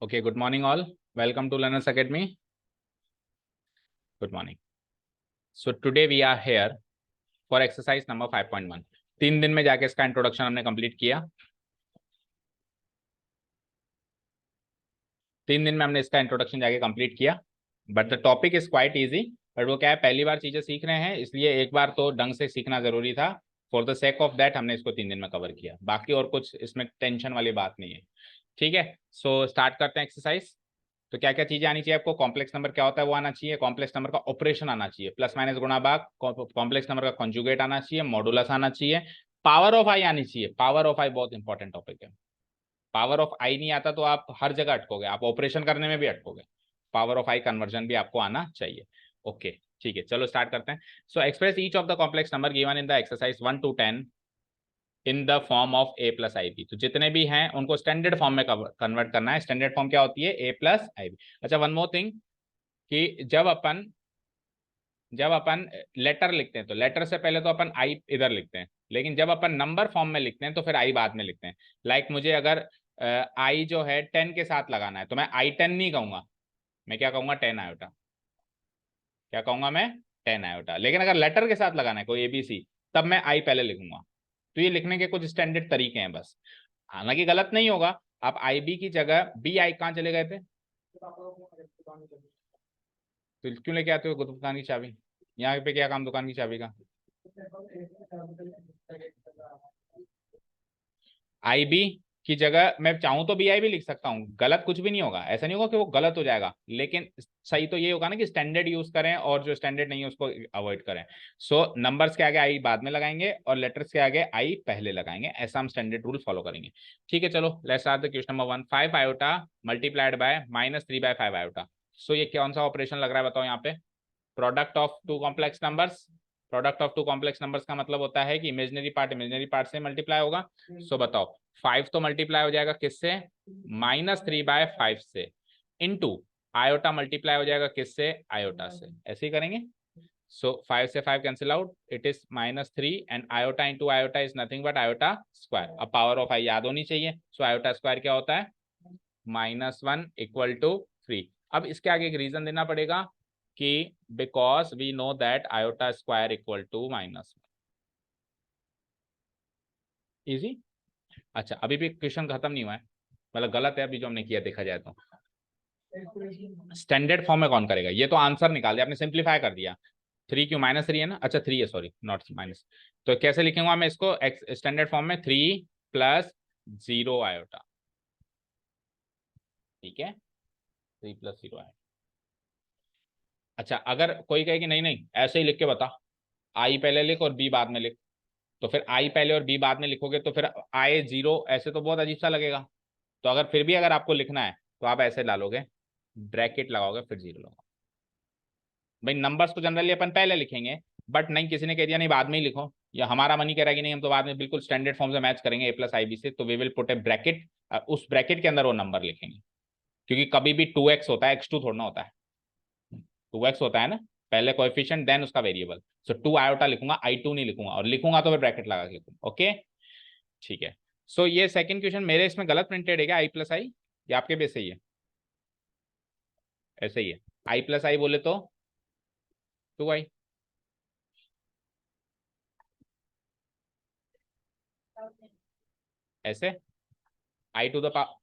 Okay, good morning all. Welcome to Learners Academy. Good morning. So today we are here for exercise number 5.1. 3 दिन में जाके इसका introduction हमने complete किया। 3 दिन में हमने इसका इंट्रोडक्शन जाके कंप्लीट किया। But the topic is quite easy. But वो क्या है, पहली बार चीजें सीख रहे हैं, इसलिए एक बार तो ढंग से सीखना जरूरी था। For the sake of that हमने इसको 3 दिन में कवर किया। बाकी और कुछ इसमें टेंशन वाली बात नहीं है। ठीक है, सो स्टार्ट करते हैं एक्सरसाइज। तो क्या क्या चीजें आनी चाहिए आपको? कॉम्प्लेक्स नंबर क्या होता है वो आना चाहिए, कॉम्प्लेक्स नंबर का ऑपरेशन आना चाहिए, प्लस माइनस गुणा भाग, कॉम्प्लेक्स नंबर का कॉन्जुगेट आना चाहिए, मॉडुलस आना चाहिए, पावर ऑफ आई आनी चाहिए। पावर ऑफ आई बहुत इंपॉर्टेंट टॉपिक है। पावर ऑफ आई नहीं आता तो आप हर जगह अटकोगे, आप ऑपरेशन करने में भी अटकोगे। पावर ऑफ आई कन्वर्जन भी आपको आना चाहिए। ओके ठीक है, चलो स्टार्ट करते हैं। So express each of the complex number given in the exercise 1 to 10 in the form of A plus I B. तो जितने भी हैं उनको स्टैंडर्ड फॉर्म में कन्वर्ट करना है। स्टैंडर्ड फॉर्म क्या होती है? A plus I B. अच्छा, वन मोर थिंग कि जब अपन लेटर लिखते हैं तो लेटर से पहले तो अपन आई इधर लिखते हैं, लेकिन जब अपन नंबर फॉर्म में लिखते हैं तो फिर आई बाद में लिखते हैं। लाइक मुझे अगर आई जो है 10 के साथ लगाना है तो मैं आई 10 नहीं कहूंगा, मैं क्या कहूंगा? 10 आयोटा। क्या कहूंगा मैं? 10 आयोटा। लेकिन अगर लेटर के साथ लगाना है कोई एबीसी, तब मैं आई पहले लिखूंगा। तो ये लिखने के कुछ स्टैंडर्ड तरीके हैं बस। हालांकि गलत नहीं होगा। आप आई बी की जगह बी आई कहाँ चले गए थे? तो क्यों लेके आते हो दुकान की चाबी? यहाँ पे क्या काम दुकान की चाबी का? आई बी की जगह मैं चाहूं तो बी आई भी लिख सकता हूँ, गलत कुछ भी नहीं होगा। ऐसा नहीं होगा कि वो गलत हो जाएगा, लेकिन सही तो ये होगा ना कि स्टैंडर्ड यूज करें और जो स्टैंडर्ड नहीं है उसको अवॉइड करें। सो नंबर्स के आगे आई बाद में लगाएंगे और लेटर्स के आगे आई पहले लगाएंगे। ऐसा हम स्टैंडर्ड रूल फॉलो करेंगे। ठीक है, चलो let's start the question number 1। 5 iota multiplied by -3/5 iota. So ये कौन सा ऑपरेशन लग रहा है बताओ? यहाँ पे product of two complex numbers. Product of two complex numbers का मतलब होता है कि इमेजिनरी पार्ट से मल्टीप्लाई होगा। सो बताओ, 5 तो मल्टीप्लाई हो जाएगा किससे? -3/5 से। इनटू आयोटा मल्टीप्लाई हो जाएगा किससे? आयोटा से। ऐसे ही करेंगे। सो 5 से 5 cancel out, it is -3 and iota into iota is nothing but iota square. अब पावर ऑफ आई याद होनी चाहिए। सो आयोटा स्क्वायर क्या होता है? -1 इक्वल टू 3। अब इसके आगे एक रीजन देना पड़ेगा कि because we know that iota square equal to -1। Easy. अच्छा, अभी भी क्वेश्चन खत्म नहीं हुआ है, मतलब गलत है अभी जो हमने किया देखा जाए तो। स्टैंडर्ड फॉर्म में कौन करेगा? ये तो आंसर निकाल दिया आपने, सिंप्लीफाई कर दिया। 3 क्यों? -3 है ना? अच्छा 3 है, सॉरी नॉट माइनस। तो कैसे लिखूंगा मैं इसको स्टैंडर्ड फॉर्म में? 3 + 0 आयोटा। ठीक है, 3 + 0 आयोटा। अच्छा, अगर कोई कहे कि नहीं नहीं ऐसे ही लिख के बता, आई पहले लिख और बी बाद में लिख, तो फिर आई पहले और बी बाद में लिखोगे तो फिर आई 0 ऐसे तो बहुत अजीब सा लगेगा। तो अगर फिर भी अगर आपको लिखना है तो आप ऐसे डालोगे, ब्रैकेट लगाओगे फिर 0 लगाओगे। भाई नंबर्स तो जनरली अपन पहले लिखेंगे, बट नहीं किसी ने कह दिया नहीं बाद में ही लिखो, या हमारा मन ही कह रहा है कि नहीं हम तो बाद में बिल्कुल स्टैंडर्ड फॉर्म से मैच करेंगे ए प्लस आई बी से, तो we will put a bracket. उस ब्रैकेट के अंदर वो नंबर लिखेंगे, क्योंकि कभी भी 2x होता है, x2 थोड़ा ना होता है। 2x होता है ना, पहले कोएफिशिएंट देन उसका वेरिएबल। सो 2 आयोटा लिखूंगा, I2 नहीं लिखूंगा, और लिखूंगा तो फिर ब्रैकेट लगा के लिखूंगा। ओके ठीक है। सो ये सेकंड क्वेश्चन मेरे इसमें गलत प्रिंटेड है क्या? आई प्लस आई, या आपके भी सही है? ऐसे ही है। आई प्लस आई बोले तो 2i। ऐसे i to the power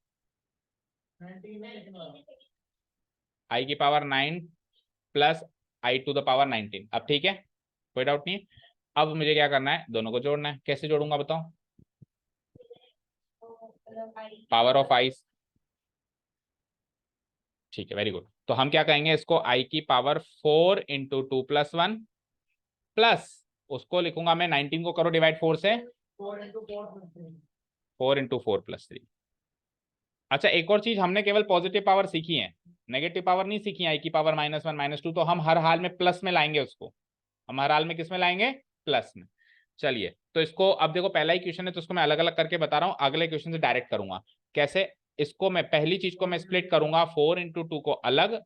i की power 9 plus i to the power 19। अब ठीक है, कोई डाउट नहीं है। अब मुझे क्या करना है? दोनों को जोड़ना है। कैसे जोड़ूंगा बताओ? पावर ऑफ आई। ठीक है, वेरी गुड। तो हम क्या कहेंगे इसको? आई की पावर 4 इंटू 2 + 1 प्लस, उसको लिखूंगा मैं 19 को करो डिवाइड 4 से, 4 इंटू 4 + 3। अच्छा, एक और चीज हमने केवल पॉजिटिव पावर सीखी है, नेगेटिव पावर नहीं सीखी। आई की पावर -1 -2 तो हम हर हाल में प्लस में लाएंगे उसको। हम हर हाल में किस में लाएंगे? प्लस में। चलिए, तो इसको अब देखो, पहला ही क्वेश्चन है तो इसको मैं अलग अलग करके बता रहा हूँ, अगले क्वेश्चन से डायरेक्ट करूंगा। कैसे? इसको मैं पहली चीज को मैं स्प्लिट करूंगा, 4 इंटू 2 को अलग,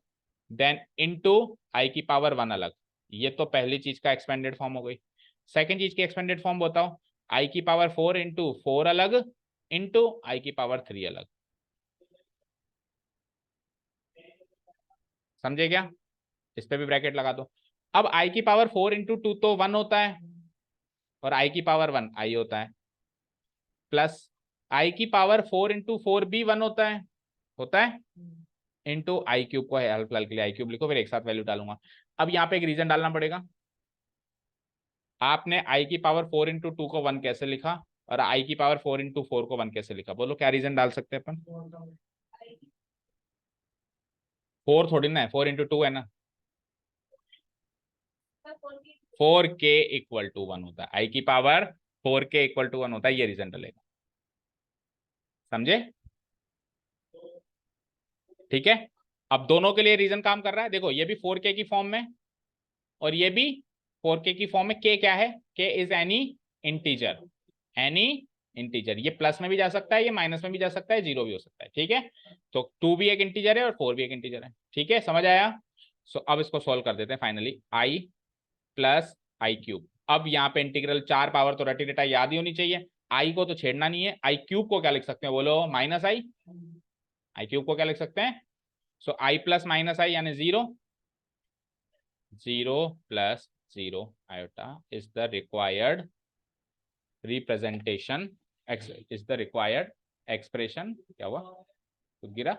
देन इंटू आई की पावर 1 अलग। ये तो पहली चीज का एक्सपेंडेड फॉर्म हो गई। सेकेंड चीज की एक्सपेंडेड फॉर्म बताओ, आई की पावर 4 इंटू 4 अलग, इंटू आई की पावर 3 अलग। समझे क्या? इस पे भी ब्रैकेट लगा दो। अब आई की पावर 4 इंटू 2 तो 1 होता है, और आई की पावर 1 आई होता है, प्लस आई की पावर 4 इंटू 4 भी 1 होता है इंटू आई क्यूब को है, फिलहाल के लिए आई क्यूब लिखो, फिर एक साथ वैल्यू डालूंगा। अब यहाँ पे एक रीजन डालना पड़ेगा। आपने आई की पावर 4 इंटू 2 को 1 कैसे लिखा, और आई की पावर 4 इंटू 4 को 1 कैसे लिखा? बोलो क्या रीजन डाल सकते हैं अपन? 4 थोड़ी ना है, 4 इंटू 2 है ना। 4k इक्वल टू 1 होता है, आई की पावर 4k इक्वल टू 1 होता है, ये रीजन डलेगा। समझे? ठीक है। अब दोनों के लिए रीजन काम कर रहा है। देखो ये भी 4k की फॉर्म में, और ये भी 4k की फॉर्म में। k क्या है? k is any integer, any integer. ये प्लस में भी जा सकता है, ये माइनस में भी जा सकता है, जीरो भी हो सकता है। ठीक है, तो 2 भी एक इंटीजर है और 4 भी एक इंटीजर है। ठीक है, समझ आया? सो अब इसको सोल्व कर देते हैं फाइनली। आई प्लस आई क्यूब। अब यहाँ पे इंटीग्रल 4 पावर तो रटी रटा याद ही होनी चाहिए। आई को तो छेड़ना नहीं है। आई क्यूब को क्या लिख सकते हैं? बोलो माइनस आई। आई क्यूब को क्या लिख सकते हैं? सो आई प्लस माइनस आई यानी 0, 0 plus 0 iota is the required representation, is the required expression. क्या हुआ? कुछ गिरा?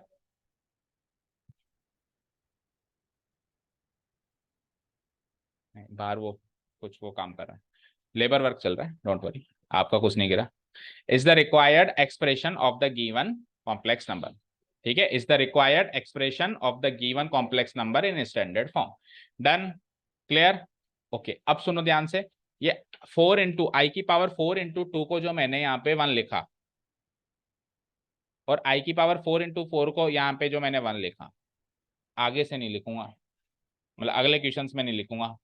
नहीं, बाहर वो कुछ वो काम कर रहा है, लेबर वर्क चल रहा है, डोंट वरी, आपका कुछ नहीं गिरा। Is the required expression of the given complex number. ठीक है, is the required expression of the given complex number in standard form. Done? Clear? Okay, अब सुनो ध्यान से। ये 4 इंटू आई की पावर 4 इंटू 2 को जो मैंने यहाँ पे 1 लिखा, और आई की पावर 4 इंटू 4 को यहाँ पे जो मैंने 1 लिखा, आगे से नहीं लिखूंगा, मतलब अगले क्वेश्चन में नहीं लिखूंगा।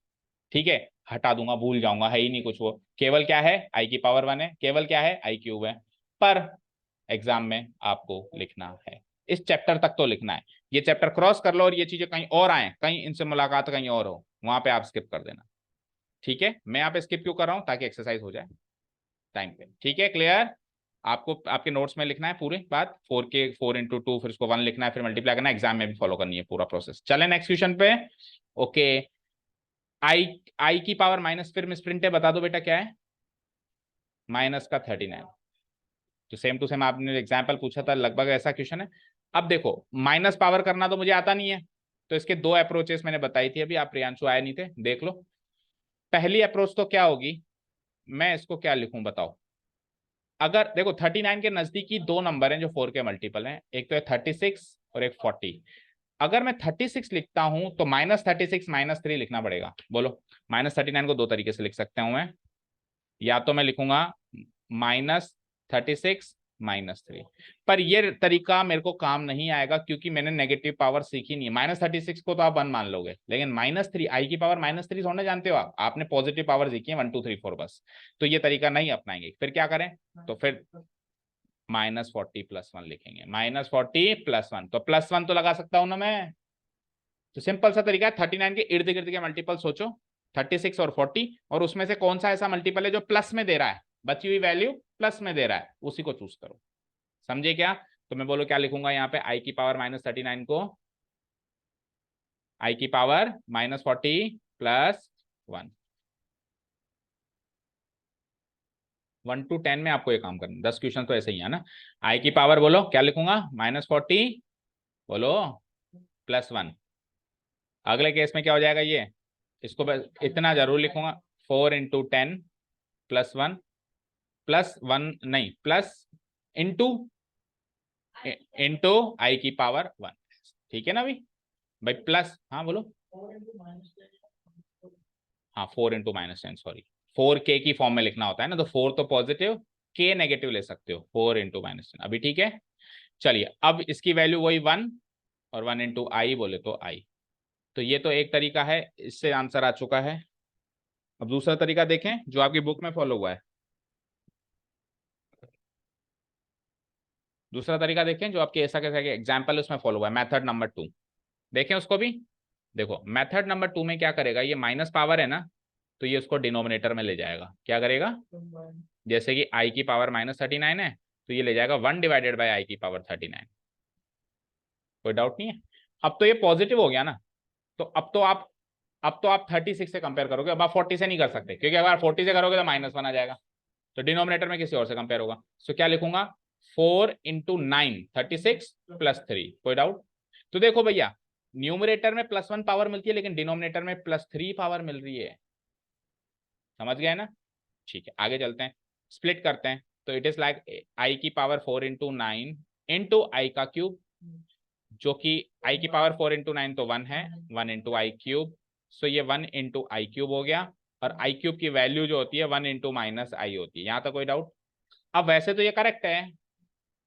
ठीक है, हटा दूंगा, भूल जाऊंगा, है ही नहीं कुछ वो। केवल क्या है? आई की पावर 1 है, केवल क्या है? आई क्यूब है। पर एग्जाम में आपको लिखना है, इस चैप्टर तक तो लिखना है। ये चैप्टर क्रॉस कर लो और ये चीजें कहीं और आए, कहीं इनसे मुलाकात कहीं और हो, वहां पे आप स्किप कर देना। ठीक है, मैं यहाँ पे स्किप क्यों कर रहा हूँ? ताकि एक्सरसाइज हो जाए टाइम पे। ठीक है, क्लियर? आपको आपके नोट्स में लिखना है पूरी बात, 4k 4 इंटू 2, फिर उसको 1 लिखना है, फिर मल्टीप्लाई करना है, एग्जाम में भी फॉलो करनी है पूरा प्रोसेस। चले नेक्स्ट क्वेश्चन पे। ओके, आई आई की पावर माइनस, फिर मिसप्रिंट है, बता दो बेटा क्या है? माइनस का 39। तो सेम टू सेम आपने एग्जाम्पल पूछा था, लगभग ऐसा क्वेश्चन है। अब देखो, माइनस पावर करना तो मुझे आता नहीं है, तो इसके दो अप्रोचेस मैंने बताई थी अभी, आप प्रियांशु आए नहीं थे, देख लो। पहली अप्रोच तो क्या होगी, मैं इसको क्या लिखूं बताओ? अगर देखो 39 के नजदीकी दो नंबर हैं जो 4 के मल्टीपल हैं, एक तो है 36 और एक 40। अगर मैं 36 लिखता हूं तो -36 -3 लिखना पड़ेगा। बोलो, -39 को दो तरीके से लिख सकता हूं मैं। या तो मैं लिखूंगा -36 -3, पर ये तरीका मेरे को काम नहीं आएगा, क्योंकि मैंने नेगेटिव पावर सीखी नहीं है। -36 को तो आप 1 मान लोगे, लेकिन -3, आई की पावर -3 थोड़ा जानते हो आप, आपने पॉजिटिव पावर सीखी है 1 2 3 4 बस। तो ये तरीका नहीं अपनाएंगे, फिर क्या करें? तो फिर -40 + 1 लिखेंगे, -40 + 1, तो +1 तो लगा सकता हूं ना मैं। तो सिंपल सा तरीका है, 39 के इर्द गिर्द के मल्टीपल सोचो, 36 और 40, और उसमें से कौन सा ऐसा मल्टीपल है जो प्लस में दे रहा है, बची हुई वैल्यू प्लस में दे रहा है, उसी को चूज करो। समझे क्या? तो मैं बोलो क्या लिखूंगा यहाँ पे? आई की पावर -39 को आई की पावर -40 + 1। 1 to 10 में आपको ये काम करना, 10 क्वेश्चन तो ऐसे ही है ना। आई की पावर बोलो क्या लिखूंगा? -40 बोलो +1। अगले केस में क्या हो जाएगा ये? इसको बस इतना जरूर लिखूंगा, 4 × 10 +1 +1 नहीं, प्लस इंटू इंटू आई की पावर 1। ठीक है ना भाई? भाई प्लस, हाँ बोलो। हाँ, 4 × -10, सॉरी, 4k की फॉर्म में लिखना होता है ना, तो 4 तो पॉजिटिव, k नेगेटिव ले सकते हो, 4 × -10 अभी। ठीक है, चलिए अब इसकी वैल्यू वही 1, और 1 × I बोले तो I। तो ये तो एक तरीका है, इससे आंसर आ चुका है। अब दूसरा तरीका देखें जो आपकी बुक में फॉलो हुआ है। दूसरा तरीका देखें जो आपके ऐसा कैसा एग्जाम्पल उसमें फॉलो हुआ है, मेथड नंबर 2। देखें उसको भी। देखो मेथड नंबर 2 में क्या करेगा, ये माइनस पावर है ना, तो ये उसको डिनोमिनेटर में ले जाएगा। क्या करेगा? जैसे कि आई की पावर -39 है, तो ये ले जाएगा 1 / आई की पावर 39। कोई डाउट नहीं है? अब तो ये पॉजिटिव हो गया ना, तो अब तो आप 36 से कंपेयर करोगे, अब आप 40 से नहीं कर सकते, क्योंकि अगर 40 से करोगे तो -1 आ जाएगा, तो डिनोमिनेटर में किसी और से कंपेयर होगा। सो क्या लिखूंगा, 4 × 9 36 + 3। कोई डाउट? तो देखो भैया, न्यूमरेटर में +1 पावर मिलती है, लेकिन डिनोमिनेटर में +3 पावर मिल रही है। समझ गए ना? ठीक है, आगे चलते हैं, स्प्लिट करते हैं। तो इट इज लाइक आई की पावर 4 × 9 इंटू आई का क्यूब, जो कि आई की पावर 4 × 9 तो 1 है, 1 × आई क्यूब। सो ये 1 × आई क्यूब हो गया, और आई क्यूब की वैल्यू जो होती है 1 × -i होती है। यहां तक कोई डाउट? अब वैसे तो ये करेक्ट है,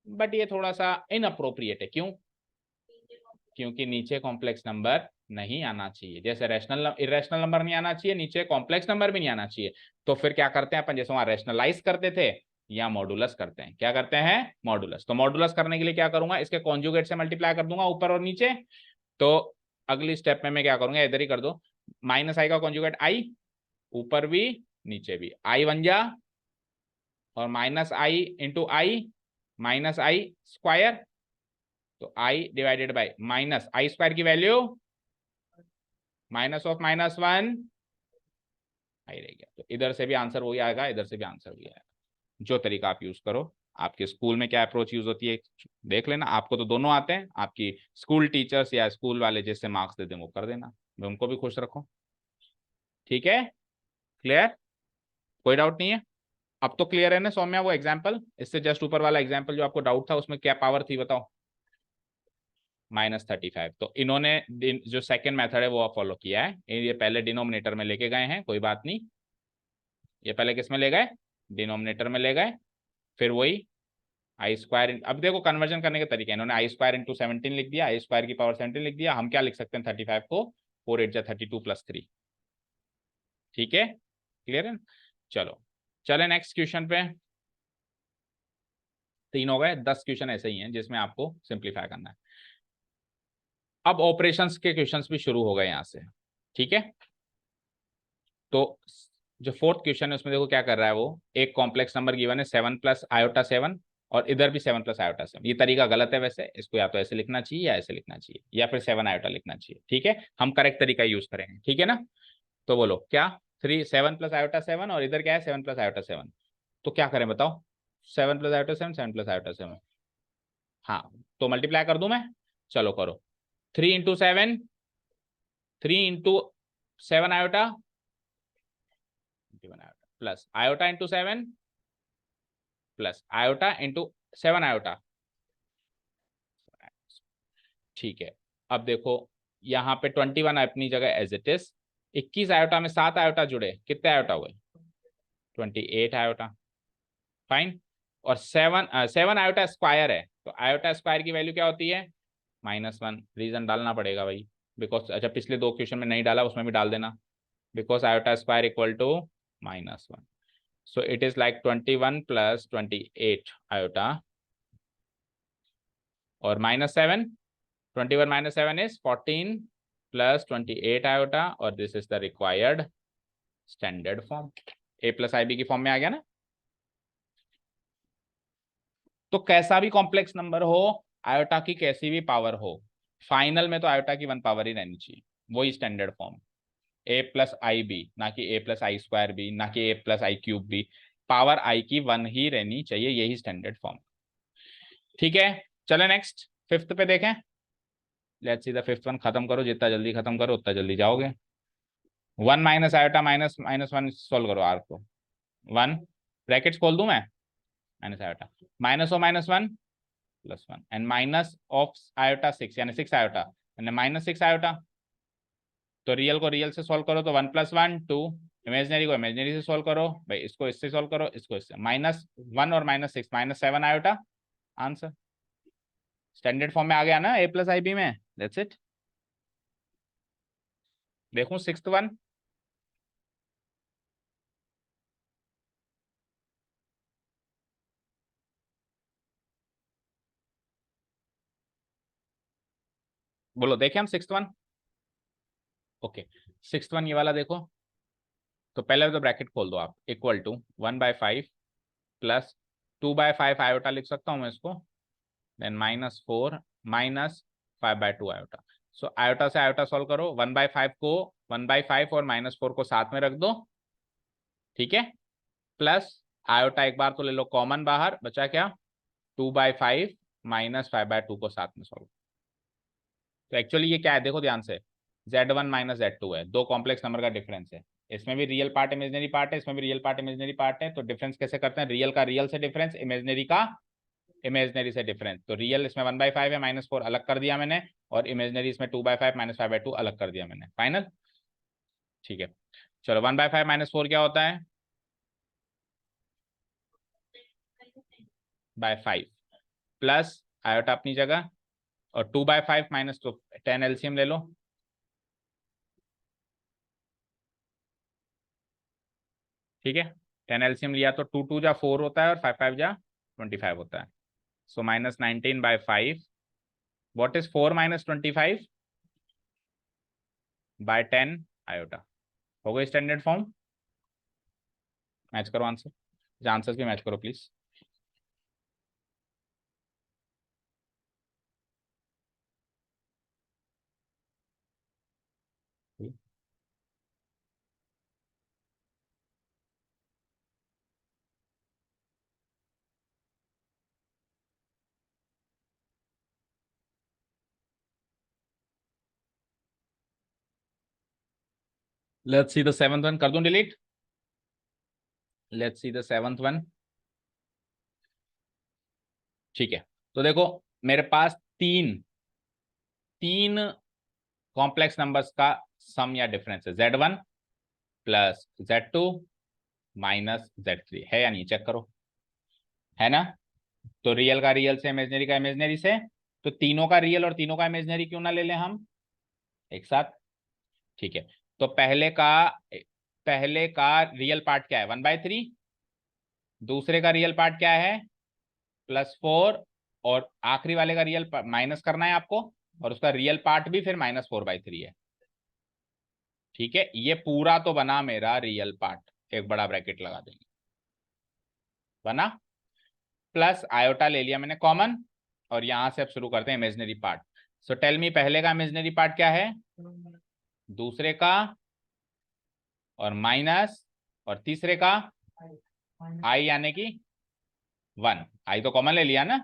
बट ये थोड़ा सा इनअप्रोप्रिएट है। क्यों? क्योंकि नीचे कॉम्प्लेक्स नंबर नहीं आना चाहिए, जैसे रैशनल इरेशनल नंबर नहीं आना चाहिए, नीचे कॉम्प्लेक्स नंबर भी नहीं आना चाहिए। तो फिर क्या करते हैं अपन, जैसे वहां रैशनलाइज करते थे, या मॉडुलस करते हैं। क्या करते हैं? मॉडुलस। तो मॉडुलस करने के लिए क्या करूंगा, इसके कॉन्जुगेट से मल्टीप्लाई कर दूंगा ऊपर और नीचे। तो अगली स्टेप में मैं क्या करूंगा, इधर ही कर दो, -i का कॉन्जुगेट i, ऊपर भी नीचे भी i बन जा, और -i × i स्क्वायर। तो i डिवाइडेड बाई -i² की वैल्यू -1 आई रह गया। तो इधर से भी आंसर वही आएगा, इधर से भी आंसर वही आएगा। जो तरीका आप यूज करो, आपके स्कूल में क्या अप्रोच यूज होती है देख लेना। आपको तो दोनों आते हैं, आपकी स्कूल टीचर्स या स्कूल वाले जिससे मार्क्स दे दें वो कर देना, उनको भी खुश रखो। ठीक है, क्लियर? कोई डाउट नहीं है? अब तो क्लियर है ना सौम्या? वो एग्जाम्पल, इससे जस्ट ऊपर वाला एग्जाम्पल जो आपको डाउट था, उसमें क्या पावर थी बताओ? -35। तो इन्होंने जो सेकंड मेथड है वो फॉलो किया है, ये पहले डिनोमिनेटर में लेके गए हैं, कोई बात नहीं। ये पहले किस में ले गए? डिनोमिनेटर में ले गए, फिर वही i²। अब देखो कन्वर्जन करने के तरीके, इन्होंने i² × 17 लिख दिया, i² की पावर 17 लिख दिया। हम क्या लिख सकते हैं 35 को 4 × 8 = 32 + 3। ठीक है, क्लियर है? चलो चले नेक्स्ट क्वेश्चन पे। 3 हो गए, 10 क्वेश्चन ऐसे ही हैं जिसमें आपको सिंप्लीफाई करना है। अब ऑपरेशंस के क्वेश्चंस भी शुरू हो गए यहां से। ठीक है, तो जो फोर्थ क्वेश्चन है उसमें देखो क्या कर रहा है वो, एक कॉम्प्लेक्स नंबर गिवन है 7 + i7, और इधर भी 7 + i7। ये तरीका गलत है वैसे, इसको या तो ऐसे लिखना चाहिए या ऐसे लिखना चाहिए, या फिर 7 i लिखना चाहिए। ठीक है, हम करेक्ट तरीका यूज करेंगे, ठीक है ना? तो बोलो क्या, 7 + i7, और इधर क्या है 7 + i7। तो क्या करें बताओ, 7 + i7, 7 + i7। हाँ, तो मल्टीप्लाई कर दूं मैं? चलो करो, 3 × 7, 3 × 7 i plus i × 7 plus i × 7 i। ठीक है, अब देखो यहाँ पे 21 अपनी जगह एज इट इज, 21 आयोटा में 7 आयोटा जुड़े, कितने आयोटा हुए? 28 आयोटा। फाइन। और 7 आयोटा स्क्वायर है, तो आयोटा स्क्वायर की वैल्यू क्या होती है? -1। रीजन डालना पड़ेगा भाई, बिकॉज अच्छा पिछले 2 क्वेश्चन में नहीं डाला, उसमें भी डाल देना, because iota square equal to -1। So it is like 21 + 28 iota, और -7, 21 - 7 is 14 + 28 आयोटा, और this is the required standard form. a + ib की फॉर्म में आ गया ना? तो कैसा भी कॉम्प्लेक्स नंबर हो, आयोटा की कैसी भी पावर हो, फाइनल में तो आयोटा की 1 पावर ही रहनी चाहिए, वही स्टैंडर्ड फॉर्म। a + ib, ना कि a + i²b, ना कि a + i³ b, power i की 1 ही रहनी चाहिए, यही स्टैंडर्ड फॉर्म। ठीक है, चले नेक्स्ट फिफ्थ पे देखें। Let's see the fifth one, खत्म करो, जितना जल्दी खत्म करो उतना जल्दी जाओगे। 1 - आयोटा -1 सोल्व करो आर को। 1 ब्रैकेट्स खोल दूं मैं, -आयोटा -1 +1 एंड -आयोटा 6, यानी 6 आयोटा, यानी -6 आयोटा। तो रियल को रियल से सोल्व करो तो 1 + 1 2, इमेजिनरी को इमेजिनरी से सोल्व करो भाई, इसको इससे सोल्व करो, इसको इससे, -1 और -6 -7 आयोटा। आंसर स्टैंडर्ड फॉर्म में आ गया ना a + ib में, दैट्स इट। देखूं सिक्स्थ वन, बोलो देखें हम sixth one. Okay, sixth one ये वाला देखो। तो पहले तो ब्रैकेट खोल दो आप, इक्वल टू 1/5 प्लस 2/5 आयोटा लिख सकता हूँ मैं इसको, देन -4 -5/2 आयोटा। सो आयोटा से आयोटा सॉल्व करो, 1/5 को 1/5 और -4 को साथ में रख दो, ठीक है, प्लस आयोटा एक बार तो ले लो कॉमन बाहर, बचा क्या, 2/5 -5/2 को साथ में सॉल्व। तो एक्चुअली ये क्या है देखो ध्यान से, Z1 - Z2 है, दो कॉम्प्लेक्स नंबर का डिफरेंस है, इसमें भी रियल पार्ट इमेजनरी पार्ट है, इसमें भी रियल पार्ट इमेजनरी पार्ट है। तो डिफरेंस कैसे करते हैं, रियल का रियल से डिफरेंस, इमेजनरी का इमेजनरी से डिफरेंस। तो रियल इसमें 1/5 है, -4 अलग कर दिया मैंने, और इमेजनरी इसमें 2/5 -5/2 अलग कर दिया मैंने, फाइनल, ठीक है। चलो 1/5 -4 क्या होता है, /5 प्लस आयोटा अपनी जगह, और 2/5 माइनस, तो 10 एलसीएम ले लो, ठीक है, 10 एलसीएम लिया तो 2 2 जा 4 होता है, और 5 5 जा 25 होता है। सो -19/5, व्हाट इज 4 - 25 बाय 10 आयोटा, हो गई स्टैंडर्ड फॉर्म। मैच करो आंसर, आंसर्स भी मैच करो please. Let's see the seventh one, कर दूं delete, let's see the seventh one, ठीक है। तो देखो मेरे पास तीन तीन कॉम्प्लेक्स नंबर्स का सम या डिफरेंस है, Z1 plus Z2 minus Z3, है या नहीं, चेक करो, है ना। तो रियल का रियल से, इमेजनरी का इमेजनरी से, तो तीनों का रियल और तीनों का इमेजनरी क्यों ना ले लें हम एक साथ, ठीक है। तो पहले का रियल पार्ट क्या है, 1/3, दूसरे का रियल पार्ट क्या है, +4, और आखिरी वाले का रियल माइनस करना है आपको, और उसका रियल पार्ट भी फिर -4/3 है, ठीक है। ये पूरा तो बना मेरा रियल पार्ट, एक बड़ा ब्रैकेट लगा देंगे, बना, प्लस आयोटा ले लिया मैंने कॉमन, और यहां से अब शुरू करते हैं imaginary part. So tell me पहले का इमेजनरी पार्ट क्या है, दूसरे का, और माइनस, और तीसरे का आई यानी कि 1, आई तो कॉमन ले लिया ना,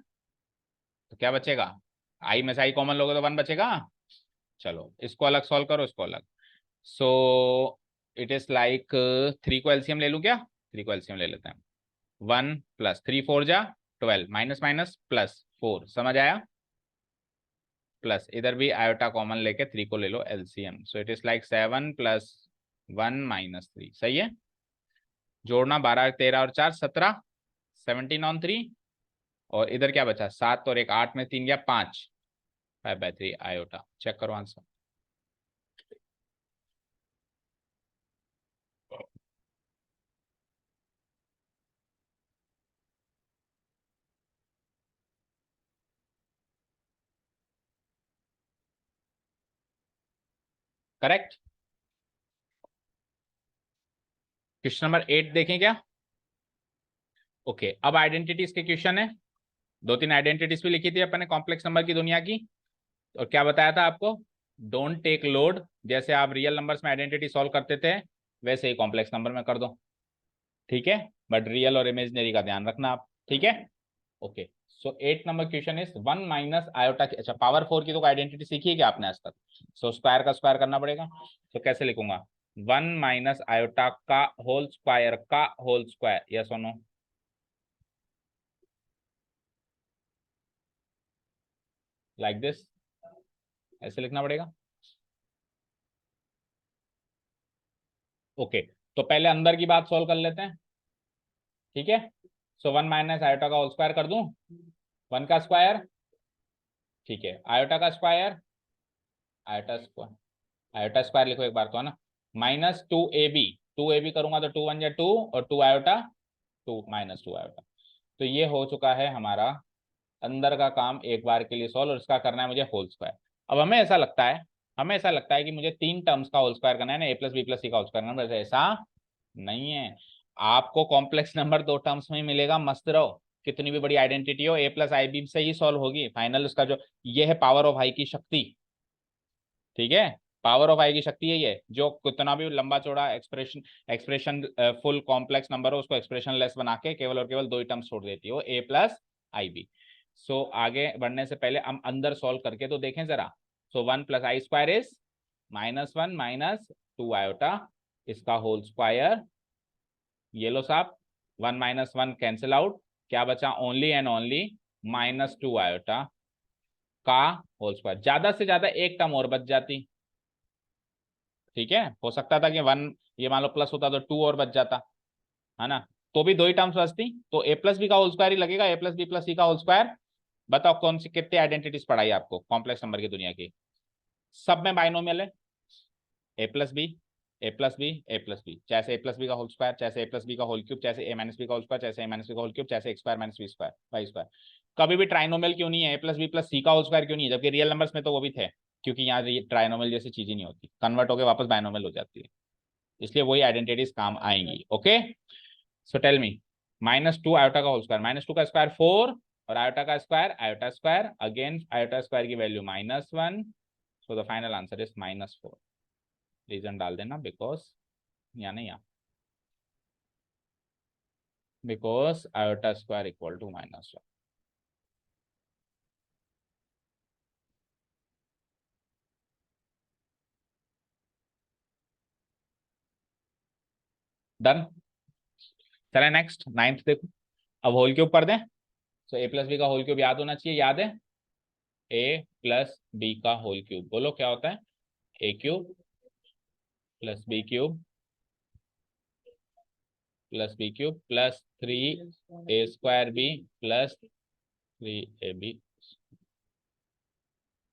तो क्या बचेगा, आई में से आई कॉमन लोगे तो 1 बचेगा। चलो इसको अलग सॉल्व करो, इसको अलग। सो इट इज लाइक 3 को एलसीएम ले लूं क्या, 3 को एलसीएम ले लेते हैं, 1 + 3 4 जा 12, माइनस माइनस प्लस 4, समझ आया, प्लस इधर भी आयोटा कॉमन लेके 3 को ले लो LCM, so it is like 7 + 1 - 3, सही है। जोड़ना 12 13 और 4 17, 17/3, और इधर क्या बचा 7 और 1 8 में 3 गया 5, 5/3 आयोटा, चेक करो आंसर। करेक्ट। क्वेश्चन नंबर 8 देखें क्या, ओके। अब आइडेंटिटीज के क्वेश्चन है, दो तीन आइडेंटिटीज भी लिखी थी अपन ने कॉम्प्लेक्स नंबर की दुनिया की, और क्या बताया था आपको, डोंट टेक लोड, जैसे आप रियल नंबर्स में आइडेंटिटी सॉल्व करते थे वैसे ही कॉम्प्लेक्स नंबर में कर दो, ठीक है, बट रियल और इमेजनरी का ध्यान रखना आप, ठीक है, okay. So 8 number question is 1 - iota की, अच्छा पावर 4 की तो आइडेंटिटी सीखी है क्या आपने आज तक, सो स्क्वायर का स्क्वायर करना पड़ेगा, तो कैसे लिखूंगा, 1 - आयोटा का होल स्क्वायर, यस और नो, लाइक दिस, ऐसे लिखना पड़ेगा, ओके। तो पहले अंदर की बात सॉल्व कर लेते हैं, ठीक है। सो 1 - आयोटा का होल स्क्वायर कर दूं, 1 का स्क्वायर, ठीक है, आयोटा का square, iota square, iota square लिखो एक बार तो, है ना, -2ab, 2ab करूंगा तो 2 1 या 2, और 2 आयोटा 2 -2 आयोटा। तो ये हो चुका है हमारा अंदर का काम एक बार के लिए सॉल्व, और इसका करना है मुझे होल स्क्वायर। अब हमें ऐसा लगता है कि मुझे 3 टर्म्स का होल स्क्वायर करना है ना, a + b + c का होल स्क्वायर करना है, वैसे ऐसा नहीं है। आपको कॉम्प्लेक्स नंबर 2 टर्म्स में ही मिलेगा, मस्त रहो, कितनी भी बड़ी आइडेंटिटी हो a + ib से ही सॉल्व होगी फाइनल, उसका जो ये है पावर ऑफ आई की शक्ति, ठीक है, पावर ऑफ आई की शक्ति है ये, जो कितना भी लंबा चौड़ा एक्सप्रेशन फुल कॉम्प्लेक्स नंबर हो उसको एक्सप्रेशन लेस बना के केवल और केवल दो ही टर्म्स छोड़ देती है, वो ए प्लस आई बी। सो आगे बढ़ने से पहले हम अंदर सॉल्व करके तो देखें जरा। सो 1 plus I square is -1 minus 2 iota, इसका होल स्क्वायर। ये लो साहब, 1 माइनस 1 कैंसिल आउट, क्या बचा, ओनली एंड ओनली -2 आयोटा का होल स्क्वायर। ज्यादा से ज्यादा एक टर्म और बच जाती, ठीक है, हो सकता था कि 1 ये मान लो प्लस होता तो 2 और बच जाता, है ना, तो भी दो ही टर्म्स बचती, तो ए प्लस बी का होल स्क्वायर ही लगेगा, ए प्लस बी प्लस सी का होल स्क्वायर। बताओ कौन सी कितनी आइडेंटिटीज पढ़ाई आपको कॉम्प्लेक्स नंबर की दुनिया की, सब में बाइनोमियल है, a plus b a plus b a plus b, चाहे ए प्लस बी का होल स्क्वायर, चाहे ए प्लस बी का होल क्यूब, चाहे ए माइनस बी का होल स्क्वायर, चाहे ए माइनस बी का होल क्यूब, चाहे x square minus b square y square. कभी भी ट्राइनोमियल क्यों नहीं है, ए प्लस सी का होल स्क्वायर क्यों नहीं है, जबकि रियल नंबर्स में तो वो भी थे, क्योंकि यहाँ ट्राइनोमियल जैसी चीज ही नहीं होती, कन्वर्ट होकर वापस बाइनोमियल हो जाती है, इसलिए वही आइडेंटिटीज काम आएंगी। Okay, so tell me, -2 iota का होल स्क्वायर, -2 का स्क्वायर 4, और आयोटा का square iota square, again iota square की value -1, so the final answer is -4। Reason डाल देना, बिकॉज या नहीं, यहाँ because iota square equal to -1। Done. चले नेक्स्ट, नाइन्थ देखो, अब होल क्यूब कर दें। सो ए प्लस बी का होल क्यूब याद होना चाहिए, याद है, ए प्लस बी का होल क्यूब, बोलो क्या होता है, A cube plus B cube plus B cube plus 3 A square B plus 3ab,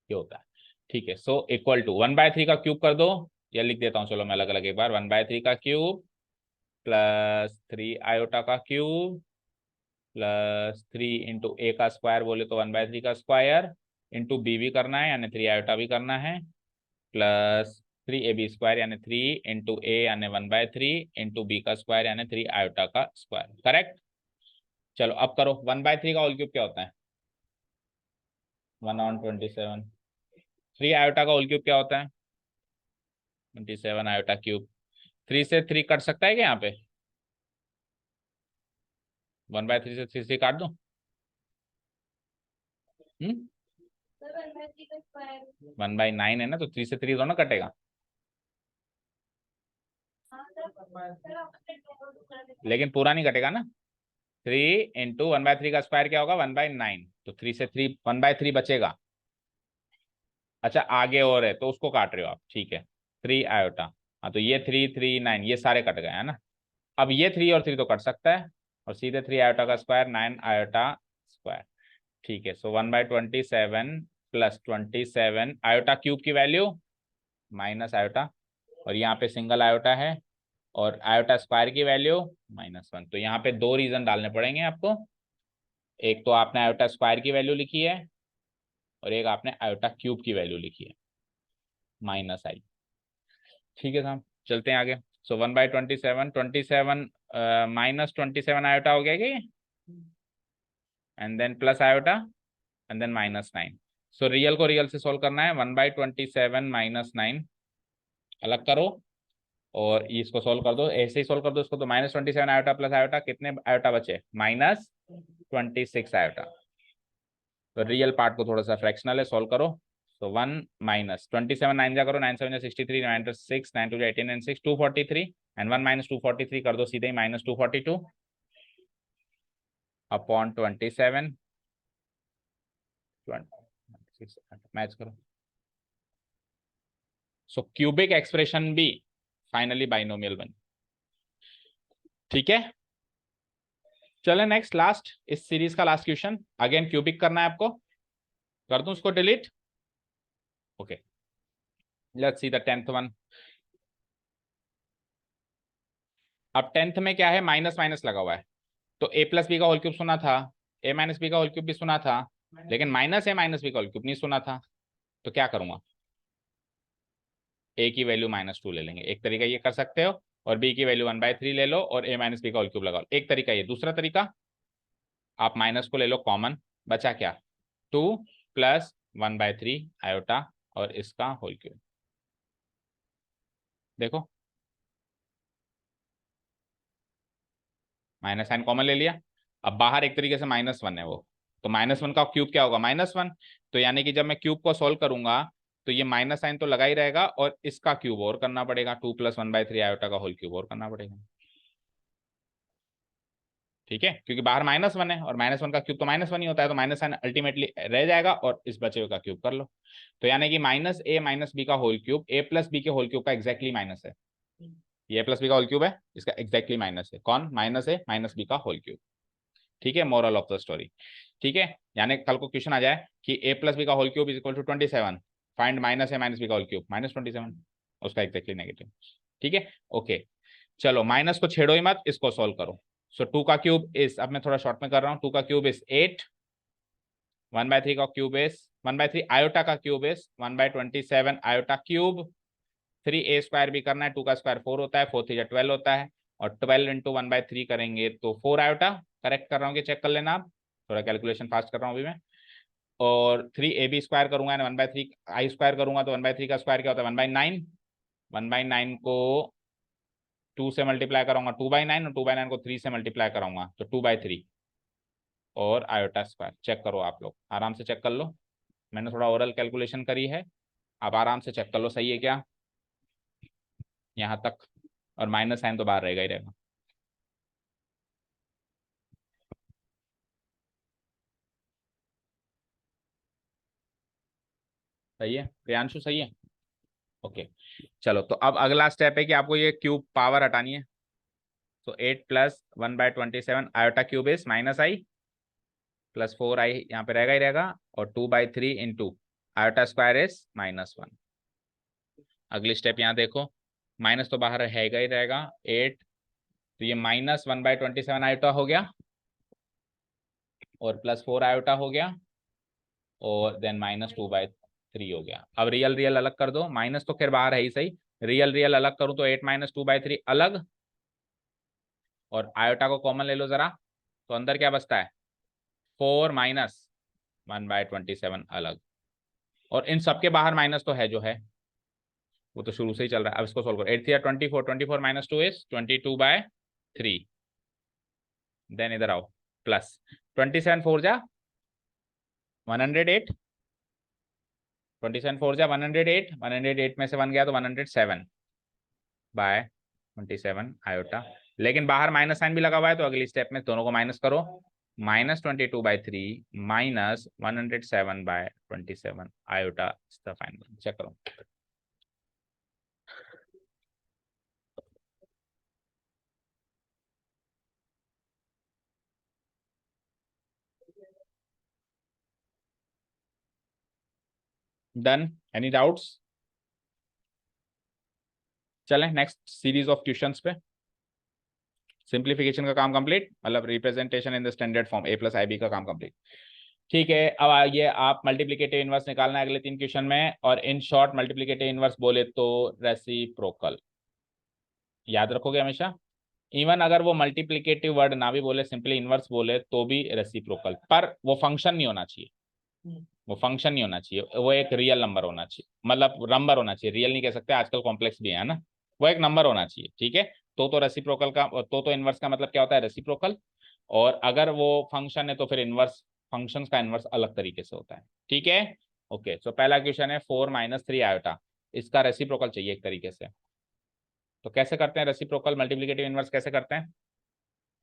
ये होता है, ठीक है। सो इक्वल टू 1/3 का क्यूब कर दो, या लिख देता हूँ, चलो मैं अलग अलग एक बार, 1/3 का क्यूब प्लस 3 आयोटा का क्यूब प्लस 3 इंटू ए का स्क्वायर, बोले तो 1/3 का स्क्वायर, इंटू बी भी करना है यानी 3 आयोटा भी करना है, प्लस 3ab स्क्वायर यानी 3 इंटू ए यानी 1/3 इंटू बी का स्क्वायर यानी 3 आयोटा का स्क्वायर, करेक्ट। चलो अब करो, 1/3 का होल क्यूब क्या होता है, 1/27। 3 आयोटा का होल क्यूब क्या होता है, 27 आयोटा क्यूब। 3 से 3 कट सकता है क्या यहाँ पे, 1/3 से 3 काट दो, 1/9 है ना, तो 3 से 3 दोनों कटेगा, लेकिन पूरा नहीं कटेगा ना। 3 इंटू 1/3 का स्क्वायर क्या होगा, 1/9, तो 3 से 3 1/3 बचेगा। अच्छा आगे और है तो उसको काट रहे हो आप, ठीक है, 3 आयोटा, हाँ तो ये 3 3 9 ये सारे कट गए है ना। अब ये 3 और 3 तो कट सकता है, और सीधे 3 आयोटा का स्क्वायर 9 आयोटा स्क्वायर, ठीक है। सो 1/27 प्लस 27 आयोटा क्यूब की वैल्यू माइनस आयोटा, और यहाँ पे सिंगल आयोटा है, और आयोटा स्क्वायर की वैल्यू -1। तो यहाँ पे दो रीजन डालने पड़ेंगे आपको, एक तो आपने आयोटा स्क्वायर की वैल्यू लिखी है, और एक आपने आयोटा क्यूब की वैल्यू लिखी है, -i, ठीक है साहब, चलते हैं आगे। सो 1/27, 27 -27 आयोटा हो गया क्या, and then plus iota and then -9। So real को रियल से सोल्व करना है, 1/27 -9 अलग करो, और इसको सोल्व कर दो, ऐसे ही सोल्व कर दो इसको, तो -27 आयोटा प्लस आयोटा, कितने आयोटा बचे, -26 आयोटा। तो रियल पार्ट को थोड़ा सा फ्रैक्शनल है, सोल्व करो। सो 1 -27 9 जा करो, 9 7 63, 9 6 9 2 18 एंड 6 243, एंड 1 -243 कर दो सीधे ही, -242 अपॉन 27 26 मैच करो। सो क्यूबिक एक्सप्रेशन भी फाइनली बाइनोमियल बनी, ठीक है। चले नेक्स्ट, लास्ट इस सीरीज का लास्ट क्वेश्चन, अगेन क्यूबिक करना है आपको, कर दूं उसको delete, okay, let's see the 10th one. अब 10th में क्या है, माइनस माइनस लगा हुआ है, तो ए प्लस बी का होल क्यूब सुना था, ए माइनस बी का होल क्यूब भी सुना था, लेकिन माइनस ए माइनस बी का होल क्यूब नहीं सुना था, तो क्या करूंगा, ए की वैल्यू -2 ले लेंगे, एक तरीका ये कर सकते हो, और बी की वैल्यू 1/3 ले लो और ए माइनस बी का होल क्यूब लगाओ, एक तरीका ये। दूसरा तरीका, आप माइनस को ले लो कॉमन, बचा क्या, 2 प्लस 1/3 आयोटा और इसका होल क्यूब, देखो माइनस साइन कॉमन ले लिया। अब बाहर एक तरीके से -1 है वो, तो -1 का क्यूब क्या होगा -1। तो यानी कि जब मैं क्यूब को सॉल्व करूंगा तो ये माइनस साइन तो लगा ही रहेगा, और इसका क्यूब और करना पड़ेगा, 2 + 1/3 आयोटा का होल क्यूब और करना पड़ेगा। ठीक है, क्योंकि बाहर -1 है और -1 का क्यूब तो -1 ही होता है, तो माइनस साइन अल्टीमेटली रह जाएगा और इस बचे हुए का क्यूब कर लो। तो यानी कि -a - b का होल क्यूब a + b के होल क्यूब का एग्जैक्टली माइनस है। ये a + b का होल क्यूब है, इसका एग्जैक्टली माइनस है। कौन? -a - b का होल क्यूब। ठीक है, मोरल ऑफ द स्टोरी। ठीक है, यानी कल को क्वेश्चन आ जाए कि a + b का whole cube = 27, find -a - b का होल क्यूब -27, उसका एग्जैक्टली नेगेटिव। ठीक है, ओके। चलो माइनस को छेड़ो ही मत, इसको सोल्व करो। सो 2 का क्यूब इस, अब मैं थोड़ा शॉर्ट में कर रहा हूँ, 2 का क्यूब इस 8, 1/3 का क्यूब इस 1/3 आयोटा का क्यूब इस 1/27 आयोटा क्यूब। 3a² भी करना है, 2 का स्क्वायर 4 होता है, 4 3 12 होता है, और 12 × 1/3 करेंगे तो 4 आयोटा। करेक्ट कर रहा हूँ कि चेक कर लेना आप, थोड़ा कैलकुलेशन फास्ट कर रहा हूँ अभी मैं। और 3ab² करूंगा, 1/3 i² करूंगा तो 1/3 का स्क्वायर क्या होता है 1/9। 1/9 को 2 से मल्टीप्लाई करूंगा 2/9, और 2/9 को 3 से मल्टीप्लाई कराऊंगा तो 2/3 और आयोटा स्क्वायर। चेक करो आप लोग, आराम से चेक कर लो, मैंने थोड़ा ओरल कैलकुलेशन करी है, आप आराम से चेक कर लो सही है क्या यहाँ तक। और माइनस साइन तो बाहर रहेगा ही रहेगा। सही है प्रियांशु, सही है। ओके, चलो तो अब अगला स्टेप है कि आपको ये क्यूब पावर हटानी है। तो 8 + 1/27 iota cube is -i + 4i यहाँ पे रहेगा ही रहेगा, और 2/3 इंटू आयोटा स्क्वायर इज -1। अगली स्टेप यहाँ देखो, माइनस तो बाहर रहेगा ही रहेगा 8, तो ये -1/27 आयोटा हो गया, और +4 आयोटा हो गया, और देन -2/3 हो गया। अब रियल रियल अलग कर दो, माइनस तो खैर बाहर है ही सही, रियल रियल अलग करूं तो 8 - 2/3 अलग, और आयोटा को कॉमन ले लो जरा, तो अंदर क्या बचता है 4 - 1/27 अलग, और इन सबके बाहर माइनस तो है जो है, वो तो शुरू से ही चल रहा है। अब इसको सोल्व करो, 8 3 24, 24 - 2 इज 22/3। देन इधर आओ, प्लस 27 4 जा 108, 27 4 जा 108, 108 में से 1 गया तो 107/27 आयोटा। लेकिन बाहर माइनस साइन भी लगा हुआ है, तो अगली स्टेप में दोनों को माइनस करो, -22/3 -107/27 आयोटा। फाइनल चेक करो। Done, any doubts? चलें नेक्स्ट सीरीज ऑफ क्वेश्चंस पे। सिंप्लीफिकेशन का काम कंप्लीट, मतलब representation in the standard form a + ib का काम कंप्लीट। ठीक है, अब आइए आप मल्टीप्लिकेटिव इनवर्स निकालना है अगले 3 क्वेश्चन में, और इन शॉर्ट मल्टीप्लिकेटिव इनवर्स बोले तो रेसिप्रोकल, याद रखोगे हमेशा। इवन अगर वो मल्टीप्लिकेटिव वर्ड ना भी बोले, सिंपली इनवर्स बोले तो भी रेसिप्रोकल, पर वो फंक्शन नहीं होना चाहिए, वो फंक्शन नहीं होना चाहिए, वो एक रियल नंबर होना चाहिए, मतलब नंबर होना चाहिए, रियल नहीं कह सकते, आजकल कॉम्प्लेक्स भी है ना, वो एक नंबर होना चाहिए। ठीक है, तो रेसिप्रोकल का, तो इनवर्स का मतलब क्या होता है रेसिप्रोकल, और अगर वो फंक्शन है तो फिर इनवर्स, फंक्शंस का इनवर्स अलग तरीके से होता है। ठीक है, ओके। सो पहला क्वेश्चन है 4 - 3 आयोटा, इसका रेसिप्रोकल चाहिए एक तरीके से। तो कैसे करते हैं रेसिप्रोकल मल्टीप्लिकेटिव इनवर्स, कैसे करते हैं?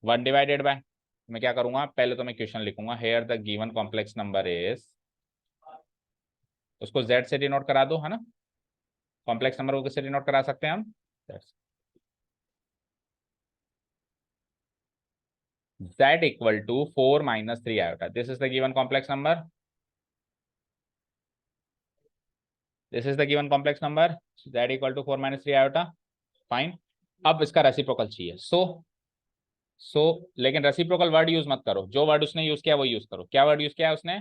1/बाय, मैं क्या करूंगा, पहले तो मैं क्वेश्चन लिखूंगा, here the given complex number is, उसको z से डिनोट करा दो, है ना, कॉम्प्लेक्स नंबर को किससे डिनोट करा सकते हैं हम, z = 4 - 3 iota, this is the given complex number, this is the given complex number, z = 4 - 3 iota. Fine, अब इसका रेसिप्रोकल चाहिए। सो लेकिन रेसिप्रोकल वर्ड यूज मत करो, जो वर्ड उसने यूज किया वो यूज करो। क्या वर्ड यूज किया है उसने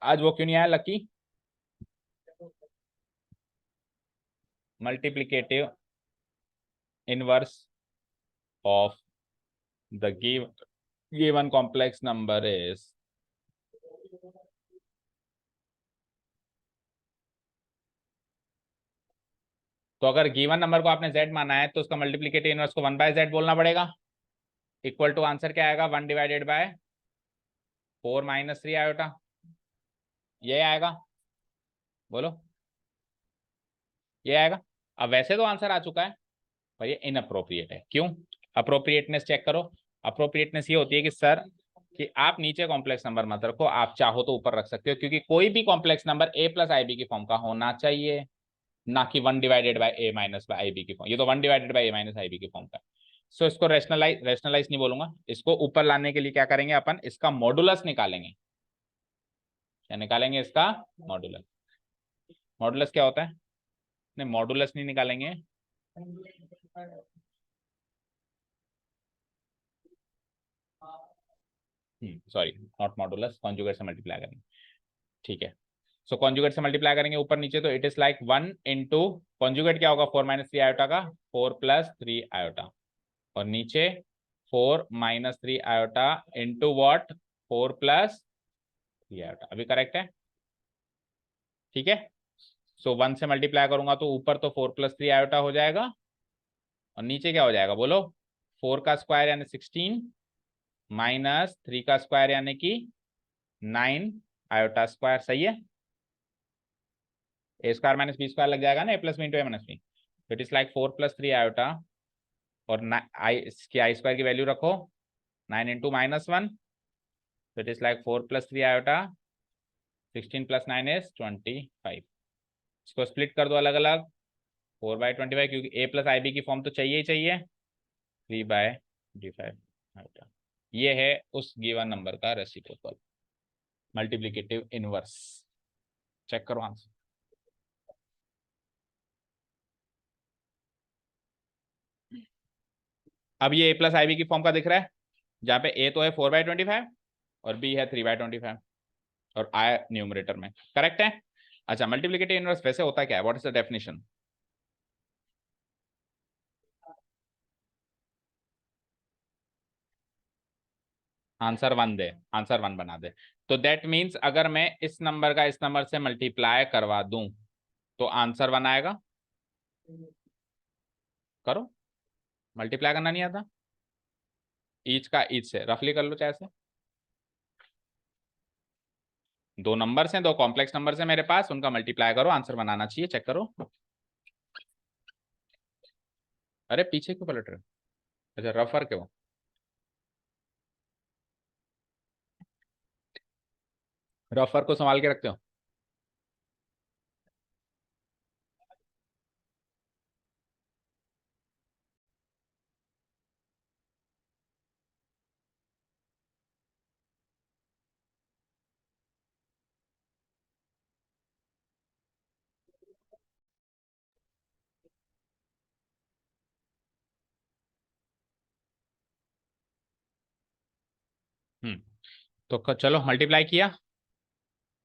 आज, वो क्यों नहीं आया lucky? Multiplicative inverse of the given complex number is तो अगर गिवन नंबर को आपने z माना है तो उसका मल्टीप्लिकेटिव इनवर्स को 1/z बोलना पड़ेगा। इक्वल टू आंसर क्या आएगा, 1/4 - 3 आयोटा, ये आएगा। बोलो, ये आएगा। अब वैसे तो आंसर आ चुका है पर ये इनअप्रोप्रिएट है। क्यों? अप्रोप्रिएटनेस चेक करो। अप्रोप्रिएटनेस ये होती है कि सर कि आप नीचे कॉम्प्लेक्स नंबर मत रखो, आप चाहो तो ऊपर रख सकते हो, क्योंकि कोई भी complex number a plus I b की फॉर्म का होना चाहिए, ना कि 1/a - की फॉर्म। ये तो 1/a - की फॉर्म का। सो इसको रेशनलाइज नहीं बोलूंगा, इसको ऊपर लाने के लिए क्या करेंगे अपन, इसका मॉडुलस निकालेंगे। क्या निकालेंगे? इसका मॉडुलस। मॉडुलस क्या होता है? नहीं, मॉडुलस नहीं निकालेंगे, सॉरी, नॉट मॉडुलस, कॉन्जुगेट से मल्टीप्लाई करेंगे। ठीक है, सो कॉन्जुगेट से मल्टीप्लाई करेंगे ऊपर नीचे, तो it is like 1 into conjugate क्या होगा, 4 - 3 आयोटा का, 4 + 3 आयोटा, और नीचे 4 - 3 आयोटा इंटू वॉट, 4 + 3 आयोटा। अभी करेक्ट है? ठीक है। सो 1 से मल्टीप्लाई करूंगा तो ऊपर तो 4 + 3 आयोटा हो जाएगा, और नीचे क्या हो जाएगा बोलो, 4 का स्क्वायर यानी 16 -3 का स्क्वायर यानी कि 9 आयोटा स्क्वायर। सही है? a square minus b square लग जाएगा ना, a plus b into a minus b. It is like 4 + 3 iota, और आई इसकी आई स्क्वायर की वैल्यू रखो 9 इंटू -1, तो it is like 4 + 3 iota, 16 + 9 is 25। इसको स्प्लिट कर दो अलग अलग, 4/25, क्योंकि a प्लस आई बी की फॉर्म तो चाहिए ही चाहिए, 3/25 आयोटा। ये है उस गिवन नंबर का रेसिप्रोकल मल्टीप्लिकेटिव इनवर्स। चेक करो आंसर। अब ये a प्लस आई बी की फॉर्म का दिख रहा है, जहाँ पे a तो है 4/25 और b है 3/25, और i न्यूमरेटर में। करेक्ट है? अच्छा, मल्टीप्लिकेटिव इनवर्स वैसे होता क्या है, what is the definition? Answer 1 they, answer 1 बना दे। तो दैट मीन्स अगर मैं इस नंबर का इस नंबर से मल्टीप्लाई करवा दूं तो आंसर 1 आएगा। करो, मल्टीप्लाई करना नहीं आता, ईच का ईच से रफली कर लो चाहे से। दो नंबर्स हैं, दो कॉम्प्लेक्स नंबर्स हैं मेरे पास, उनका मल्टीप्लाई करो, आंसर बनाना चाहिए। चेक करो। अरे पीछे क्यों पलट रहे हो? अच्छा, रफर क्यों? रफर को संभाल के रखते हो? तो चलो मल्टीप्लाई किया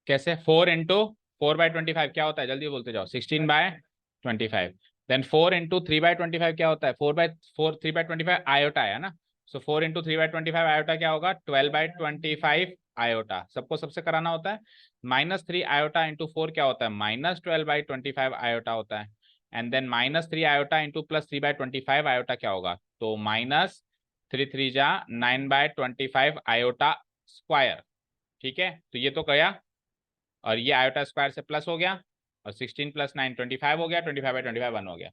कैसे, 4 × 4/25 क्या होता है, जल्दी बोलते जाओ, 16/25। देन 4 × 3/25 क्या होता है, 4/4 3/25 आयोटा है ना। सो 4 × 3/25 आयोटा क्या होगा, 12/25 आयोटा। सबको सबसे कराना होता है। -3 आयोटा इंटू 4 क्या होता है, -12/25 आयोटा होता है। And then -3 iota into +3/25 iota क्या होगा, तो -3 3 जा 9/25 आयोटा स्क्वायर। ठीक है, तो ये तो गया, और ये आयोटा स्क्वायर से प्लस हो गया, और 16 + 9 25 हो गया, 25/25 1 हो गया।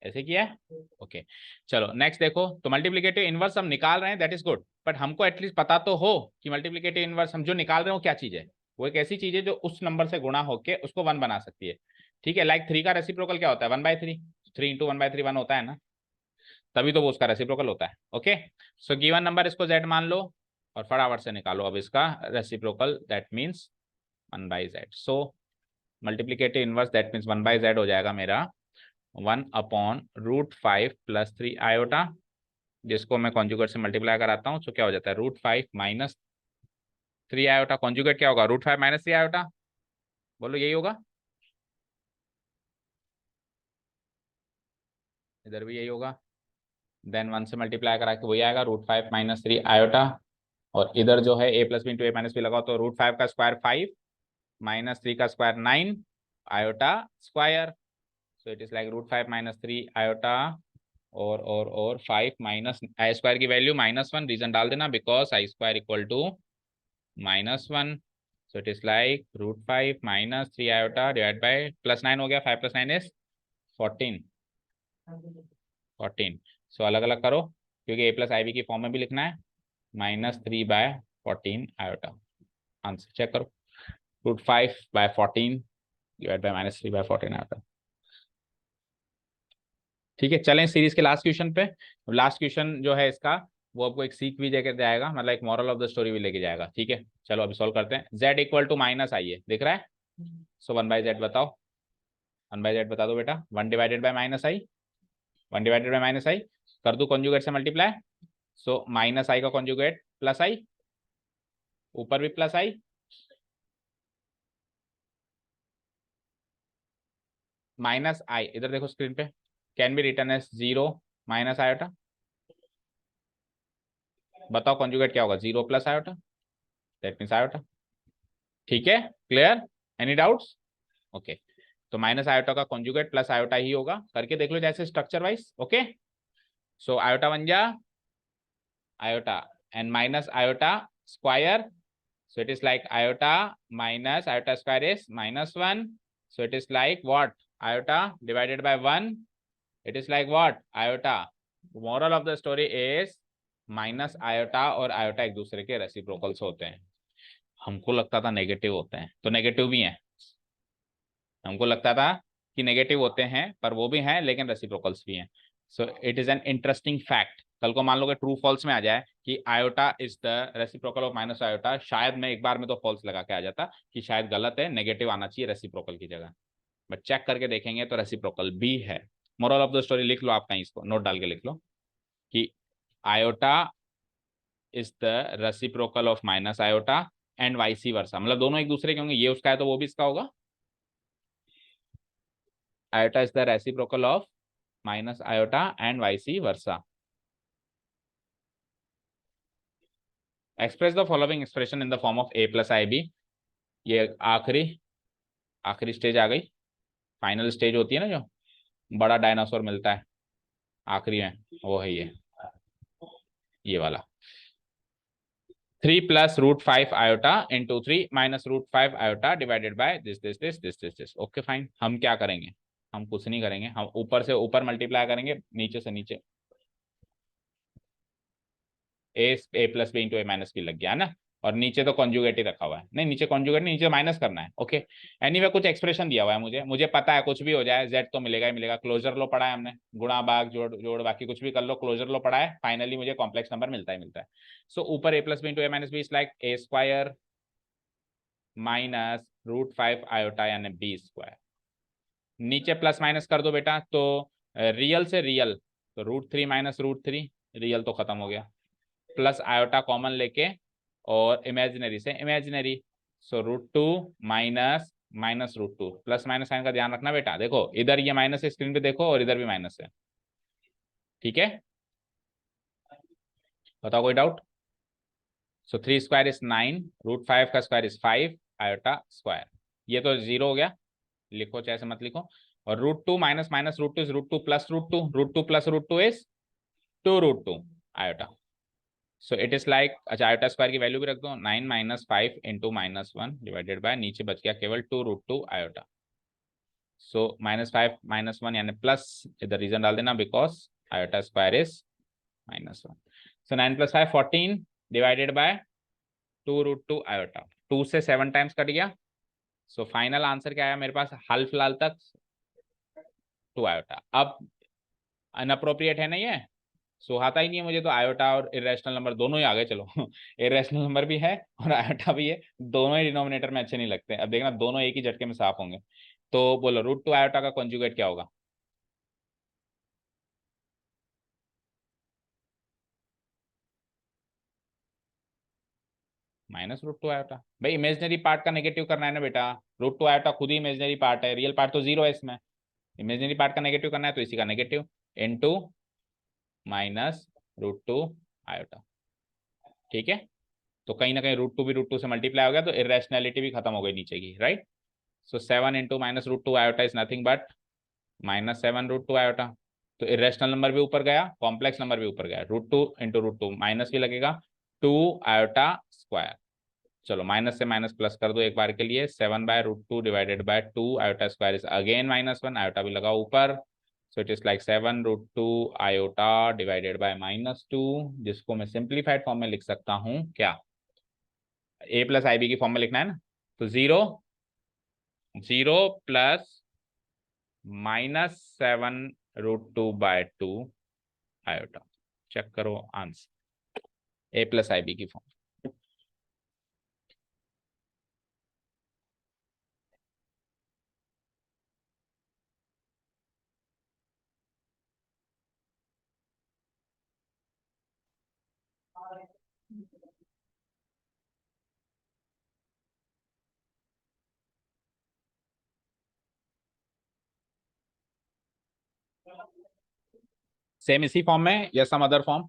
ऐसे किया है? ओके। चलो नेक्स्ट देखो, तो मल्टीप्लिकेटिव इनवर्स हम निकाल रहे हैं, दैट इज गुड, बट हमको एटलीस्ट पता तो हो कि मल्टीप्लिकेटिव इनवर्स हम जो निकाल रहे हो क्या चीज है। वो एक ऐसी चीज है जो उस नंबर से गुणा होके उसको 1 बना सकती है। ठीक है, लाइक 3 का रेसिप्रोकल क्या होता है, 1/3। 3 × 1/3 1 होता है ना, तभी तो वो उसका रेसिप्रोकल होता है। ओके, सो गिवन नंबर इसको z मान लो, और फटाफट से निकालो अब इसका reciprocal, that means 1/z। So multiplicative inverse that means 1/z हो जाएगा मेरा 1/√5 + 3 आयोटा, जिसको मैं कॉन्जुगेट से मल्टीप्लाई कराता हूँ, तो क्या हो जाता है, √5 - 3 आयोटा। कॉन्जुगेट क्या होगा, √5 - 3 आयोटा। बोलो यही होगा, इधर भी यही होगा। देन 1 से मल्टीप्लाई करा के वही आएगा, √5 - 3 आयोटा, और इधर जो है a + b into a - b लगाओ, तो √5 का स्क्वायर 5 -3 का square 9 iota square. So it is like √5 - 3 i और 5 माइनस आई स्क्वायर की वैल्यू -1, रीजन डाल देना because i square equal to -1। So it is like √5 - 3 i divide by +9 हो गया, 5 + 9 इज 14। 14 सो अलग अलग करो क्योंकि a + ib की फॉर्म में भी लिखना है। -3/14 i। आंसर चेक करो, √5/14 डिवाइड बाय -3/14 i। ठीक है, चलें सीरीज के लास्ट क्वेश्चन पे। लास्ट क्वेश्चन जो है इसका वो आपको एक सीख भी देकर जाएगा, मतलब एक मॉरल ऑफ द स्टोरी भी लेके जाएगा। ठीक है, चलो अभी सॉल्व करते हैं। z इक्वल टू माइनस आई है, दिख रहा है? सो 1/z बताओ, 1/z बता दो बेटा। 1/-i, 1/-i कर दो कॉन्जुगेट से मल्टीप्लाई। सो -i का कॉन्जुगेट +i, ऊपर भी +i, -i इधर देखो स्क्रीन पे, can be written as 0 - i। बताओ कॉन्जुगेट क्या होगा, 0 + i, दैट मीन्स i। ठीक है, क्लियर? Any doubts? ओके, तो -i का कॉन्जुगेट +i ही होगा, करके देख लो जैसे structure wise. Okay, so i बन जा i and -i square, so it is like i minus i square is -1, so it is like what, i divided by 1, it is like what, i। moral of the story is -i और i एक दूसरे के reciprocals होते हैं। हमको लगता था negative होते हैं, तो नेगेटिव भी हैं। हमको लगता था कि नेगेटिव होते हैं पर वो भी हैं, लेकिन रेसिप्रोकल्स भी हैं। सो it is an interesting fact. कल को मान लो कि ट्रू फॉल्स में आ जाए कि iota is the reciprocal of minus iota, शायद मैं एक बार में तो फॉल्स लगा के आ जाता कि शायद गलत है, नेगेटिव आना चाहिए रेसिप्रोकल की जगह, बट चेक करके देखेंगे तो रेसिप्रोकल भी है। मोरल ऑफ द स्टोरी लिख लो आप कहीं, इसको नोट डाल के लिख लो कि iota is the reciprocal of minus iota and vice versa, मतलब दोनों एक दूसरे के होंगे, ये उसका है तो वो भी इसका होगा। iota is the reciprocal of minus iota and vice versa. Express the following expression in the form of a plus ib। ये आखिरी स्टेज आ गई, फाइनल स्टेज होती है ना, जो बड़ा डायनासोर मिलता है आखिरी में, वो है ये वाला। 3 + √5 iota into 3 - √5 iota divided by this. Okay fine, हम क्या करेंगे, हम कुछ नहीं करेंगे, हम ऊपर से ऊपर मल्टीप्लाई करेंगे, नीचे से नीचे a + b × a - b लग गया ना, और नीचे तो कॉन्जुगेट ही रखा हुआ है। नहीं, नीचे कॉन्जुगेट नहीं, नीचे माइनस करना है। ओके, एनीवे कुछ एक्सप्रेशन दिया हुआ है, मुझे पता है कुछ भी हो जाए z तो मिलेगा ही मिलेगा। क्लोजर लो पढ़ा है हमने, गुणा भाग जोड़ जोड़ बाकी कुछ भी कर लो, क्लोजर लो पढ़ा है, फाइनली मुझे कॉम्प्लेक्स नंबर मिलता ही मिलता है। सो ऊपर a + b × a - b is like a² - √5 iota यानी b²। नीचे प्लस माइनस कर दो बेटा, तो रियल से रियल तो √3 - √3, रियल तो खत्म हो गया, प्लस आयोटा कॉमन लेके और इमेजिनरी से इमेजिनरी, सो √2 माइनस √2, प्लस माइनस साइन का ध्यान रखना बेटा। देखो इधर ये माइनस है स्क्रीन पे देखो, और इधर भी माइनस है। ठीक है, बताओ कोई डाउट? सो 3² इज 9, √5 का स्क्वायर इज 5 आयोटा स्क्वायर, ये तो 0 हो गया, लिखो चाहे से मत लिखो। और √2 minus √2 is √2 + √2, √2 + √2 is 2√2 iota. So it is like, अच्छा आयोटा स्क्वायर की वैल्यू भी रख दो, 9 - 5 × -1 डिवाइडेड बाय, नीचे बच गया केवल 2√2 आयोटा। सो -5 - 1 यानी प्लस, इधर रीजन डाल देना because iota square is -1। So 9 + 5 14 divided by 2√2 iota, 2 से 7 टाइम्स कट गया। सो फाइनल आंसर क्या आया मेरे पास हाल फिलहाल तक, 2 आयोटा। अब अनअप्रोप्रिएट है ना ये, सुहाता ही नहीं है मुझे तो, आयोटा और इरेशनल नंबर दोनों ही आ गए। चलो इरेशनल नंबर भी है और आयोटा भी है, दोनों ही डिनोमिनेटर में अच्छे नहीं लगते। अब देखना दोनों एक ही झटके में साफ होंगे। तो बोलो √2 आयोटा का कॉन्जुगेट क्या होगा? -√2 आयोटा। भाई इमेजिनरी पार्ट का नेगेटिव करना है ना बेटा, √2 आयोटा खुद ही इमेजिनरी पार्ट है, रियल पार्ट तो 0 है इसमें। इमेजिनरी पार्ट का नेगेटिव करना है तो इसी का नेगेटिव इनटू -√2 आयोटा। ठीक है, तो कहीं ना कहीं √2 भी √2 से मल्टीप्लाई हो गया, तो इरेशनैलिटी भी खत्म हो गई नीचे की, right. So 7 × -√2 iota is nothing but -7 √2 iota. तो इरेशनल नंबर भी ऊपर गया, कॉम्प्लेक्स नंबर भी ऊपर गया, √2 × √2 माइनस भी लगेगा 2 आयोटा स्क्वायर। चलो माइनस से माइनस प्लस कर दो एक बार के लिए, 7/√2 divided by 2 iota square is again -1, iota भी लगा ऊपर। सो it is like 7 √2 iota divided by -2, जिसको मैं सिंप्लीफाइड फॉर्म में लिख सकता हूँ क्या, a + IB की फॉर्म में लिखना है ना। तो 0 0 प्लस -7 √2/2 आयोटा। चेक करो आंसर, a + IB की फॉर्म। सेम इसी फॉर्म में या some other form,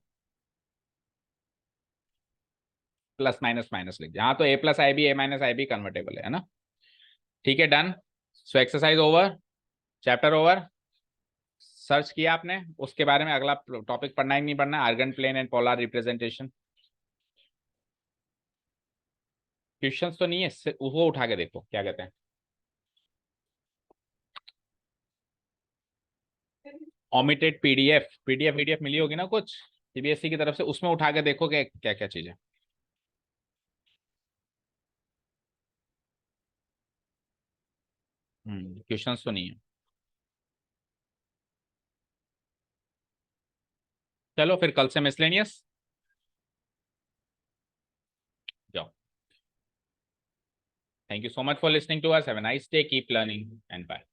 plus minus minus लिख दिया। हाँ तो a + IB a - IB convertible है ना। ठीक है, done. So exercise over, chapter over. Search किया आपने उसके बारे में, अगला टॉपिक पढ़ना ही नहीं पढ़ना, Argand plane and polar representation. Questions तो नहीं है, वो उठा के देखो क्या कहते हैं। ओमिटेड पीडीएफ मिली होगी ना कुछ सीबीएसई की तरफ से, उसमें उठा के देखो क्या क्या क्या चीजें। क्वेश्चंस तो नहीं है। चलो फिर कल से मिसलेनियस जाओ। Thank you so much for listening to us, have a nice day, keep learning and bye.